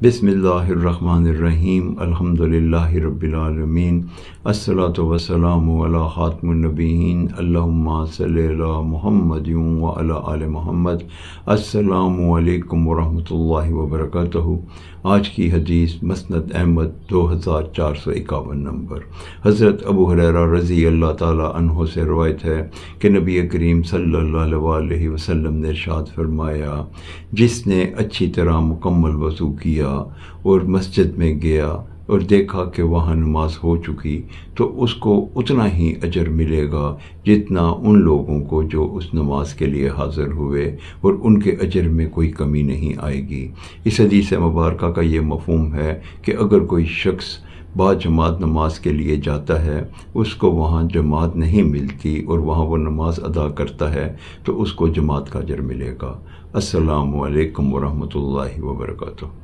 बिस्मिल्लाहिर्रहमानिर्रहीम अल्हम्दुलिल्लाहि रब्बिल आलमीन अस्सलातु वस्सलामु अला खातिमुन नबिय्यीन अल्लाहुम्मा सल्लि अला मुहम्मदिन व अला आलि मुहम्मद। अस्सलामु अलैकुम व रहमतुल्लाहि व बरकातहू। आज की हदीस मस्नद अहमद 2451 नंबर। हज़रत अबू हुरैरा रज़ी अल्लाह ताला अन्हो से रवायत है कि नबी करीम सल्लल्लाहु अलैहि वसल्लम ने इरशाद फरमाया, जिसने अच्छी तरह मुकम्मल वज़ू किया और मस्जिद में गया और देखा कि वहाँ नमाज हो चुकी तो उसको उतना ही अजर मिलेगा जितना उन लोगों को जो उस नमाज के लिए हाज़िर हुए, और उनके अजर में कोई कमी नहीं आएगी। इस हदीस मुबारक का ये मफ़हूम है कि अगर कोई शख्स बाजमात नमाज के लिए जाता है, उसको वहाँ जमात नहीं मिलती और वहाँ वो नमाज अदा करता है तो उसको जमात का अजर मिलेगा। अस्सलामु अलैकुम व रहमतुल्लाहि व बरकातहू।